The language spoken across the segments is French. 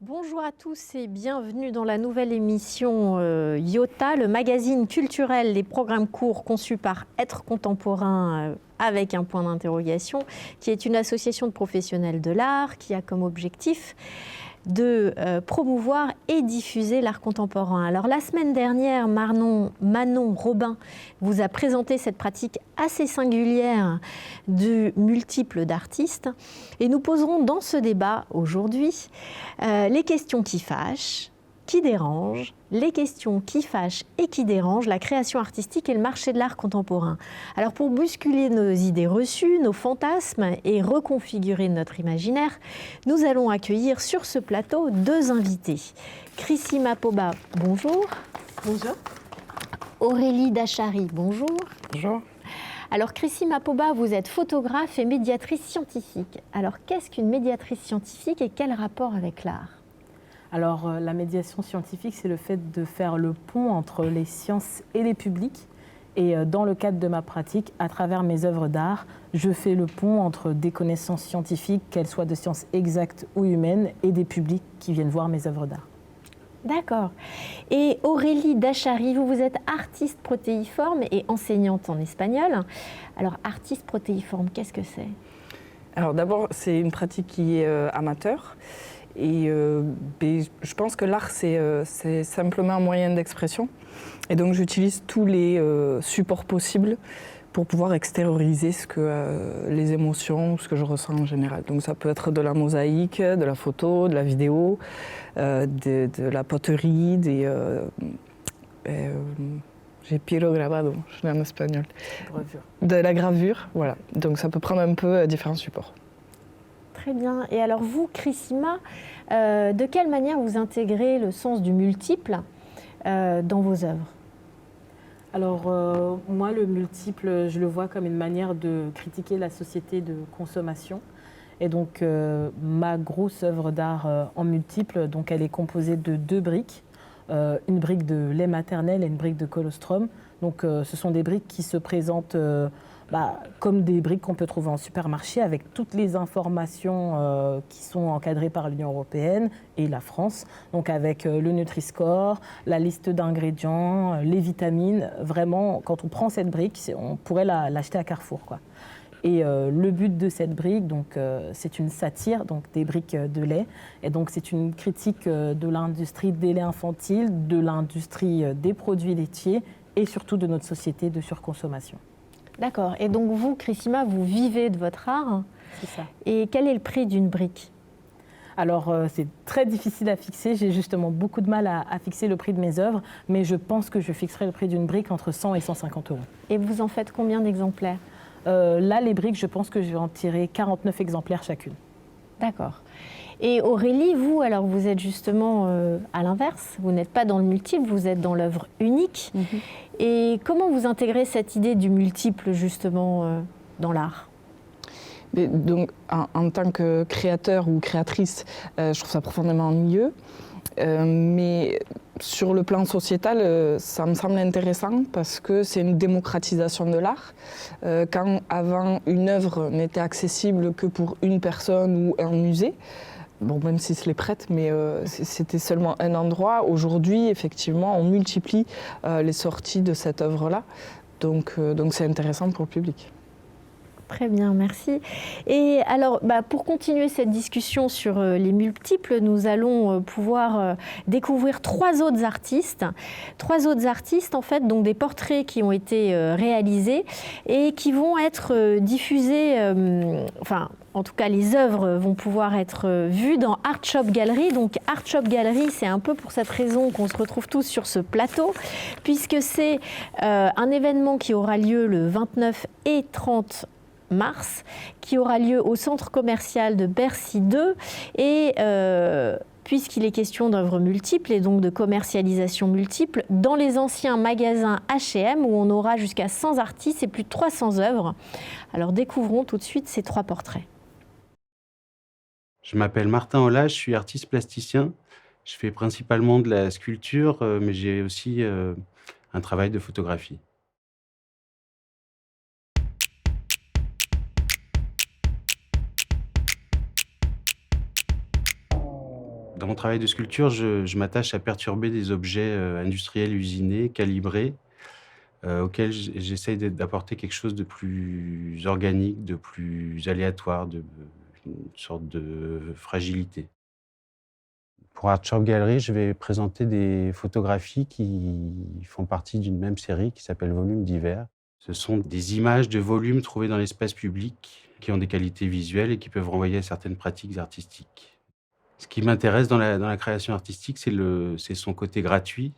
Bonjour à tous et bienvenue dans la nouvelle émission IOTA, le magazine culturel des programmes courts conçus par Être Contemporain avec un point d'interrogation, qui est une association de professionnels de l'art qui a comme objectif de promouvoir et diffuser l'art contemporain. Alors la semaine dernière, Manon Robin vous a présenté cette pratique assez singulière du multiple d'artistes et nous poserons dans ce débat aujourd'hui les questions qui fâchent, qui dérangent, les questions qui fâchent et qui dérangent la création artistique et le marché de l'art contemporain. Alors pour bousculer nos idées reçues, nos fantasmes et reconfigurer notre imaginaire, nous allons accueillir sur ce plateau deux invités. Chrissy Mapoba, bonjour. Bonjour. Aurélie Dachary, bonjour. Bonjour. Alors Chrissy Mapoba, vous êtes photographe et médiatrice scientifique. Alors qu'est-ce qu'une médiatrice scientifique et quel rapport avec l'art ? Alors la médiation scientifique, c'est le fait de faire le pont entre les sciences et les publics. Et dans le cadre de ma pratique, à travers mes œuvres d'art, je fais le pont entre des connaissances scientifiques, qu'elles soient de sciences exactes ou humaines, et des publics qui viennent voir mes œuvres d'art. D'accord. Et Aurélie Dachary, vous êtes artiste protéiforme et enseignante en espagnol. Alors, artiste protéiforme, qu'est-ce que c'est ? Alors d'abord, c'est une pratique qui est amateur. Et je pense que l'art, c'est simplement un moyen d'expression. Et donc j'utilise tous les supports possibles pour pouvoir extérioriser les émotions, ce que je ressens en général. Donc ça peut être de la mosaïque, de la photo, de la vidéo, de la poterie, j'ai pirograbado, je l'ai en espagnol. Gravure. De la gravure, voilà. Donc ça peut prendre un peu différents supports. Très bien. Et alors vous, Chrissima, de quelle manière vous intégrez le sens du multiple dans vos œuvres ? Alors moi, le multiple, je le vois comme une manière de critiquer la société de consommation. Et donc ma grosse œuvre d'art en multiple, donc elle est composée de deux briques. Une brique de lait maternel et une brique de colostrum. Donc ce sont des briques qui se présentent comme des briques qu'on peut trouver en supermarché avec toutes les informations qui sont encadrées par l'Union européenne et la France. Donc avec le Nutri-Score, la liste d'ingrédients, les vitamines. Vraiment, quand on prend cette brique, on pourrait l'acheter à Carrefour, quoi. Et le but de cette brique, c'est une satire, donc des briques de lait. Et donc c'est une critique de l'industrie des laits infantiles, de l'industrie des produits laitiers et surtout de notre société de surconsommation. D'accord. Et donc vous, Chrissima, vous vivez de votre art. C'est ça. Et quel est le prix d'une brique ? Alors c'est très difficile à fixer. J'ai justement beaucoup de mal à fixer le prix de mes œuvres, mais je pense que je fixerai le prix d'une brique entre 100 et 150 euros. Et vous en faites combien d'exemplaires ? Là, les briques, je pense que je vais en tirer 49 exemplaires chacune. D'accord. Et Aurélie, vous, alors vous êtes justement à l'inverse. Vous n'êtes pas dans le multiple, vous êtes dans l'œuvre unique. Et comment vous intégrez cette idée du multiple, justement, dans l'art ? Donc, en tant que créateur ou créatrice, je trouve ça profondément ennuyeux. Mais sur le plan sociétal, ça me semble intéressant parce que c'est une démocratisation de l'art. Quand avant, une œuvre n'était accessible que pour une personne ou un musée, bon, même si se les prête, mais c'était seulement un endroit. Aujourd'hui, effectivement, on multiplie les sorties de cette œuvre-là. Donc c'est intéressant pour le public. Très bien, merci. Et alors, pour continuer cette discussion sur les multiples, nous allons pouvoir découvrir trois autres artistes. Trois autres artistes, en fait, donc des portraits qui ont été réalisés et qui vont être diffusés, en tout cas, les œuvres vont pouvoir être vues dans Art Shop Gallery. Donc, Art Shop Gallery, c'est un peu pour cette raison qu'on se retrouve tous sur ce plateau, puisque c'est un événement qui aura lieu le 29 et 30 mars, qui aura lieu au centre commercial de Bercy 2. Et puisqu'il est question d'œuvres multiples et donc de commercialisation multiple, dans les anciens magasins H&M où on aura jusqu'à 100 artistes et plus de 300 œuvres. Alors découvrons tout de suite ces trois portraits. Je m'appelle Martin Ola, je suis artiste plasticien. Je fais principalement de la sculpture, mais j'ai aussi un travail de photographie. Dans mon travail de sculpture, je m'attache à perturber des objets industriels usinés, calibrés, auxquels j'essaye d'apporter quelque chose de plus organique, de plus aléatoire, une sorte de fragilité. Pour Art Shop Gallery, je vais présenter des photographies qui font partie d'une même série qui s'appelle Volumes divers. Ce sont des images de volumes trouvées dans l'espace public qui ont des qualités visuelles et qui peuvent renvoyer à certaines pratiques artistiques. Ce qui m'intéresse dans la création artistique, c'est son côté gratuit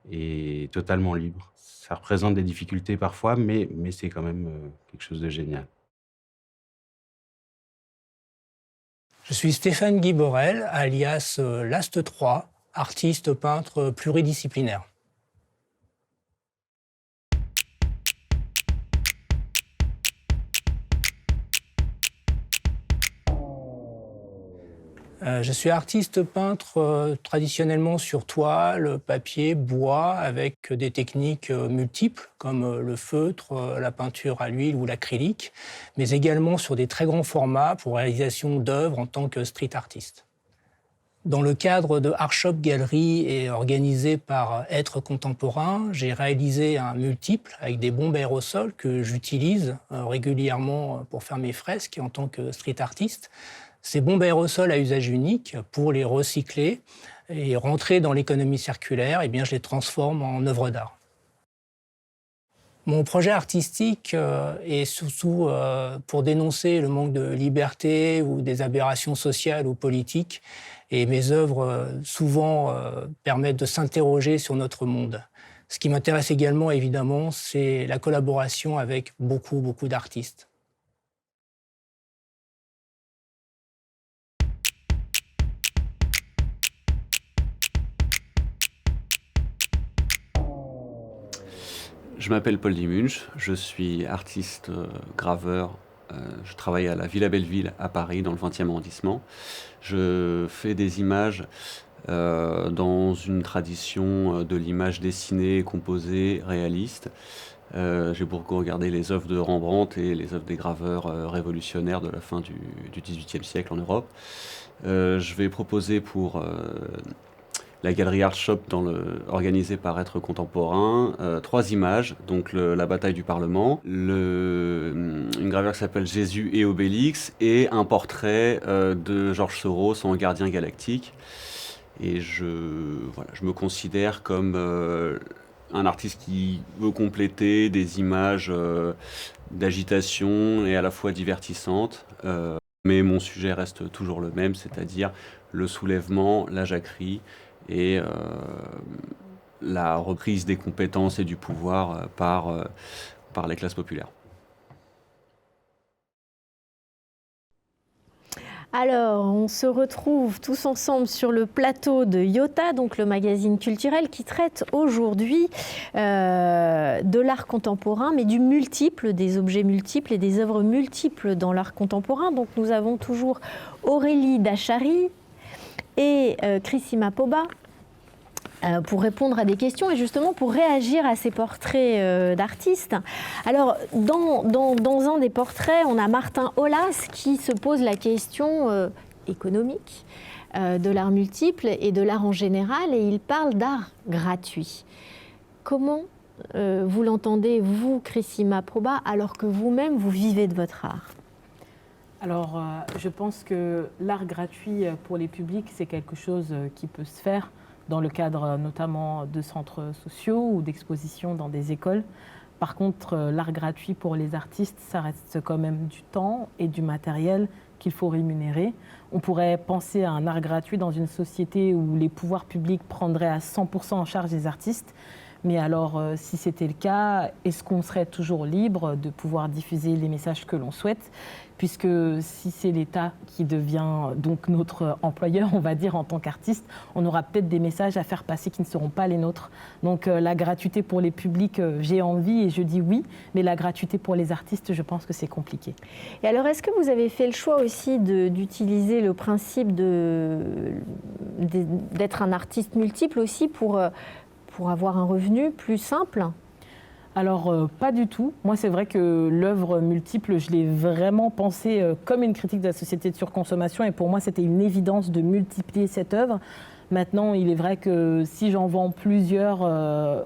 et totalement libre. Ça représente des difficultés parfois, mais c'est quand même quelque chose de génial. Je suis Stéphane Guy Borel, alias Last 3, artiste peintre pluridisciplinaire. Je suis artiste peintre traditionnellement sur toile, papier, bois, avec des techniques multiples comme le feutre, la peinture à l'huile ou l'acrylique, mais également sur des très grands formats pour réalisation d'œuvres en tant que street artiste. Dans le cadre de Art Shop Gallery et organisé par Être Contemporain, j'ai réalisé un multiple avec des bombes aérosols que j'utilise régulièrement pour faire mes fresques en tant que street artiste. Ces bombes aérosols à usage unique, pour les recycler et rentrer dans l'économie circulaire, eh bien, je les transforme en œuvres d'art. Mon projet artistique est surtout pour dénoncer le manque de liberté ou des aberrations sociales ou politiques. Et mes œuvres, souvent, permettent de s'interroger sur notre monde. Ce qui m'intéresse également, évidemment, c'est la collaboration avec beaucoup d'artistes. Je m'appelle Paul Dimunch, je suis artiste graveur. Je travaille à la Villa Belleville à Paris, dans le 20e arrondissement. Je fais des images dans une tradition de l'image dessinée, composée, réaliste. J'ai beaucoup regardé les œuvres de Rembrandt et les œuvres des graveurs révolutionnaires de la fin du XVIIIe siècle en Europe. Je vais proposer pour la galerie Art Shop organisée par Être Contemporain, 3 images, donc la bataille du Parlement, une gravure qui s'appelle Jésus et Obélix, et un portrait de Georges Soros en gardien galactique. Et je me considère comme un artiste qui veut compléter des images d'agitation et à la fois divertissantes. Mais mon sujet reste toujours le même, c'est-à-dire le soulèvement, la jacquerie, et la reprise des compétences et du pouvoir par les classes populaires. Alors, on se retrouve tous ensemble sur le plateau de Iota, donc le magazine culturel qui traite aujourd'hui de l'art contemporain, mais du multiple, des objets multiples et des œuvres multiples dans l'art contemporain. Donc nous avons toujours Aurélie Dachary et Chrisima Poba pour répondre à des questions et justement pour réagir à ces portraits d'artistes. Alors, dans un des portraits, on a Martin Aulas qui se pose la question économique de l'art multiple et de l'art en général, et il parle d'art gratuit. Comment vous l'entendez, vous, Chrisima Poba, alors que vous-même, vous vivez de votre art ? Alors, je pense que l'art gratuit pour les publics, c'est quelque chose qui peut se faire dans le cadre notamment de centres sociaux ou d'expositions dans des écoles. Par contre, l'art gratuit pour les artistes, ça reste quand même du temps et du matériel qu'il faut rémunérer. On pourrait penser à un art gratuit dans une société où les pouvoirs publics prendraient à 100% en charge les artistes. Mais alors, si c'était le cas, est-ce qu'on serait toujours libre de pouvoir diffuser les messages que l'on souhaite ? Puisque si c'est l'État qui devient donc notre employeur, on va dire, en tant qu'artiste, on aura peut-être des messages à faire passer qui ne seront pas les nôtres. Donc la gratuité pour les publics, j'ai envie et je dis oui, mais la gratuité pour les artistes, je pense que c'est compliqué. Et alors, est-ce que vous avez fait le choix aussi d'utiliser le principe d'être un artiste multiple aussi pour avoir un revenu plus simple ? Alors, pas du tout. Moi, c'est vrai que l'œuvre multiple, je l'ai vraiment pensée comme une critique de la société de surconsommation. Et pour moi, c'était une évidence de multiplier cette œuvre. Maintenant, il est vrai que si j'en vends plusieurs,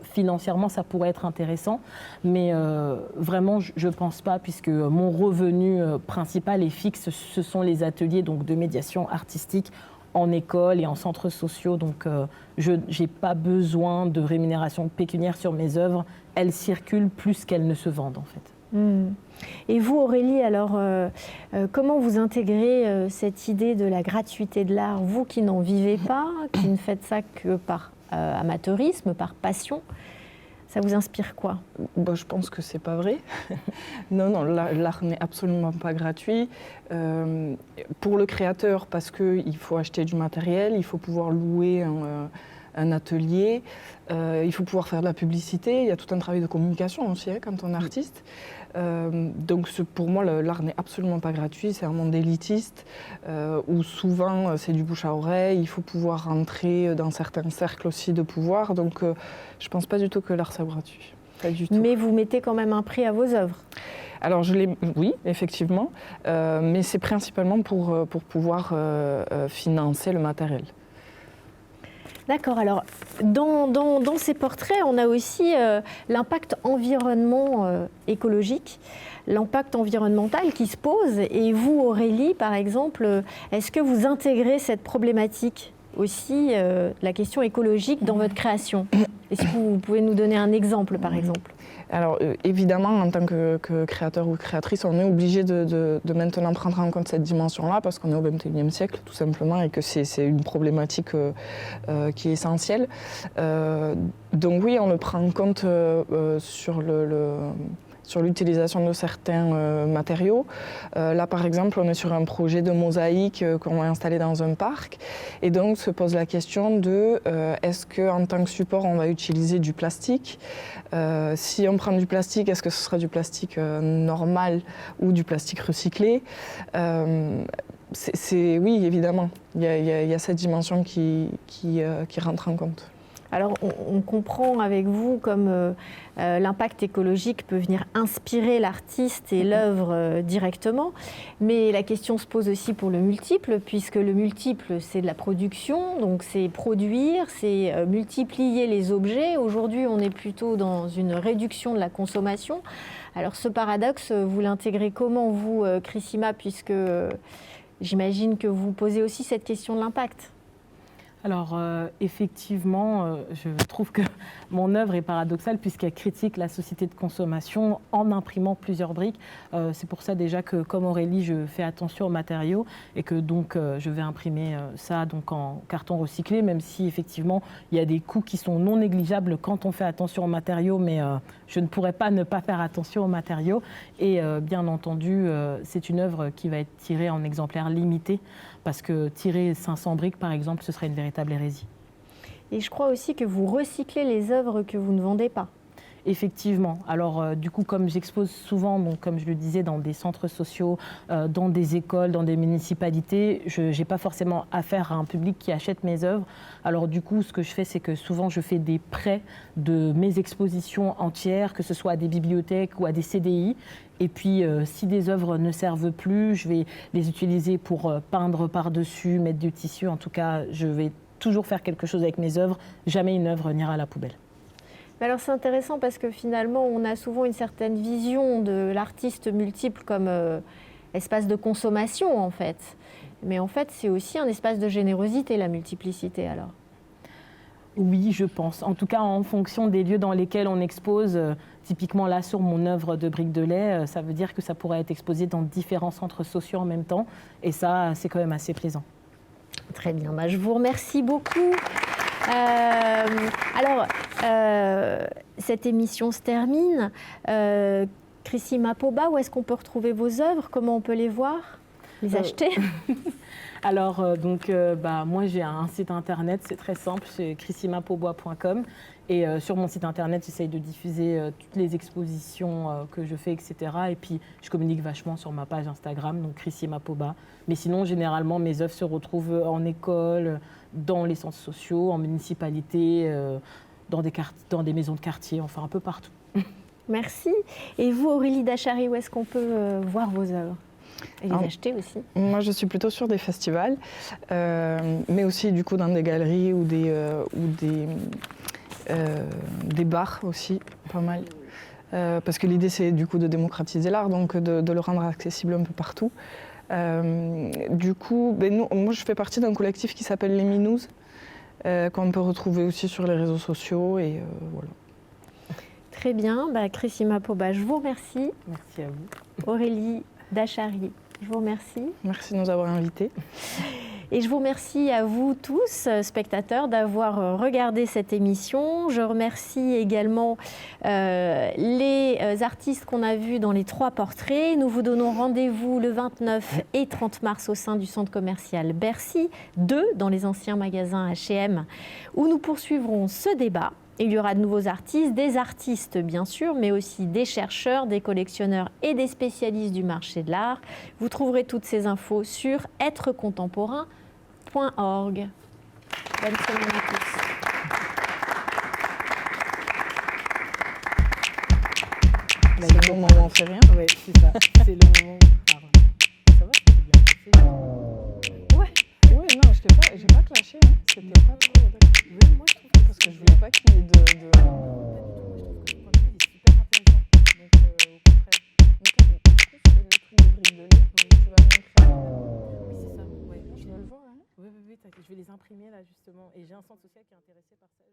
financièrement, ça pourrait être intéressant. Mais vraiment, je ne pense pas, puisque mon revenu principal et fixe, ce sont les ateliers donc, de médiation artistique en école et en centres sociaux. Donc, je n'ai pas besoin de rémunération pécuniaire sur mes œuvres. Elles circulent plus qu'elles ne se vendent, en fait. Et vous, Aurélie, alors, comment vous intégrez cette idée de la gratuité de l'art, vous qui n'en vivez pas, qui ne faites ça que par amateurisme, par passion? Ça vous inspire quoi? Je pense que c'est pas vrai. Non, l'art n'est absolument pas gratuit. Pour le créateur, parce qu'il faut acheter du matériel, il faut pouvoir louer un atelier, il faut pouvoir faire de la publicité, il y a tout un travail de communication aussi quand on est artiste. Donc pour moi, l'art n'est absolument pas gratuit, c'est un monde élitiste où souvent c'est du bouche à oreille, il faut pouvoir rentrer dans certains cercles aussi de pouvoir, donc je ne pense pas du tout que l'art soit gratuit. Pas du tout. Mais vous mettez quand même un prix à vos œuvres? Alors oui, effectivement, mais c'est principalement pour pouvoir financer le matériel. D'accord. Alors, dans ces portraits, on a aussi l'impact environnement écologique, l'impact environnemental qui se pose. Et vous, Aurélie, par exemple, est-ce que vous intégrez cette problématique aussi, la question écologique, dans votre création? Est-ce que vous pouvez nous donner un exemple, par exemple? Alors évidemment, en tant que créateur ou créatrice, on est obligé de maintenant prendre en compte cette dimension-là parce qu'on est au XXIe siècle, tout simplement, et que c'est une problématique qui est essentielle. Donc oui, on le prend en compte sur l'utilisation de certains matériaux. Là, par exemple, on est sur un projet de mosaïque qu'on va installer dans un parc. Et donc, se pose la question de est-ce qu'en tant que support, on va utiliser du plastique? Si on prend du plastique, est-ce que ce sera du plastique normal ou du plastique recyclé? Oui, évidemment. Il y a cette dimension qui rentre en compte. Alors, on comprend avec vous comme l'impact écologique peut venir inspirer l'artiste et l'œuvre directement, mais la question se pose aussi pour le multiple, puisque le multiple, c'est de la production, donc c'est produire, c'est multiplier les objets. Aujourd'hui, on est plutôt dans une réduction de la consommation. Alors, ce paradoxe, vous l'intégrez comment, vous, Chrisima, puisque j'imagine que vous posez aussi cette question de l'impact? Alors, effectivement, je trouve que mon œuvre est paradoxale puisqu'elle critique la société de consommation en imprimant plusieurs briques. C'est pour ça déjà que, comme Aurélie, je fais attention aux matériaux et que donc je vais imprimer ça donc, en carton recyclé, même si effectivement il y a des coûts qui sont non négligeables quand on fait attention aux matériaux, mais je ne pourrais pas ne pas faire attention aux matériaux. Et bien entendu, c'est une œuvre qui va être tirée en exemplaires limités, parce que tirer 500 briques, par exemple, ce serait une véritable hérésie. Et je crois aussi que vous recyclez les œuvres que vous ne vendez pas. Effectivement. Alors, du coup, comme j'expose souvent, donc, comme je le disais, dans des centres sociaux, dans des écoles, dans des municipalités, je n'ai pas forcément affaire à un public qui achète mes œuvres. Alors, du coup, ce que je fais, c'est que souvent, je fais des prêts de mes expositions entières, que ce soit à des bibliothèques ou à des CDI. Et puis, si des œuvres ne servent plus, je vais les utiliser pour peindre par-dessus, mettre du tissu. En tout cas, je vais toujours faire quelque chose avec mes œuvres. Jamais une œuvre n'ira à la poubelle. Alors c'est intéressant parce que finalement, on a souvent une certaine vision de l'artiste multiple comme espace de consommation, en fait. Mais en fait, c'est aussi un espace de générosité, la multiplicité, alors. Oui, je pense. En tout cas, en fonction des lieux dans lesquels on expose, typiquement là sur mon œuvre de briques de lait, ça veut dire que ça pourrait être exposé dans différents centres sociaux en même temps. Et ça, c'est quand même assez plaisant. Très bien, je vous remercie beaucoup. Cette émission se termine. Chrisima Poba, où est-ce qu'on peut retrouver vos œuvres? Comment on peut les voir, les acheter? Alors, moi, j'ai un site internet, c'est très simple, c'est chrisimapobois.com. Et sur mon site internet, j'essaye de diffuser toutes les expositions que je fais, etc. Et puis, je communique vachement sur ma page Instagram, donc Chrisima Poba. Mais sinon, généralement, mes œuvres se retrouvent en école, dans les centres sociaux, en municipalité, dans des maisons de quartier, enfin un peu partout. Merci. Et vous, Aurélie Dachary, où est-ce qu'on peut voir vos œuvres et les acheter aussi? Moi, je suis plutôt sur des festivals, mais aussi du coup dans des galeries ou des bars aussi, pas mal. Parce que l'idée, c'est du coup de démocratiser l'art, donc de le rendre accessible un peu partout. Du coup, moi, je fais partie d'un collectif qui s'appelle Les Minous, qu'on peut retrouver aussi sur les réseaux sociaux. Et voilà. Très bien. Chrisima Poba, je vous remercie. Merci à vous. Aurélie Dachary, je vous remercie. Merci de nous avoir invités. Et je vous remercie à vous tous, spectateurs, d'avoir regardé cette émission. Je remercie également les artistes qu'on a vus dans les 3 portraits. Nous vous donnons rendez-vous le 29 et 30 mars au sein du centre commercial Bercy, 2 dans les anciens magasins H&M, où nous poursuivrons ce débat. Il y aura de nouveaux artistes, des artistes bien sûr, mais aussi des chercheurs, des collectionneurs et des spécialistes du marché de l'art. Vous trouverez toutes ces infos sur êtrecontemporain.org. Bonne semaine à tous. C'est le moment où on fait rien. Oui, c'est ça. C'est le moment où on parle. Ça va, c'est bien passé. Ouais, non, j'ai pas clashé. Hein. C'était pas trop. Oui, moi je trouve que Parce que je voulais pas qu'il y ait de... pas du tout. Moi je trouve que le point de vue il est super intéressant. Donc au contraire. Le truc de briques de lait, tu vas me montrer. Oui, c'est ça. Ouais. Je veux le voir. Hein. Oui, t'inquiète, je vais les imprimer là justement. Et j'ai un centre social qui est intéressé par ça.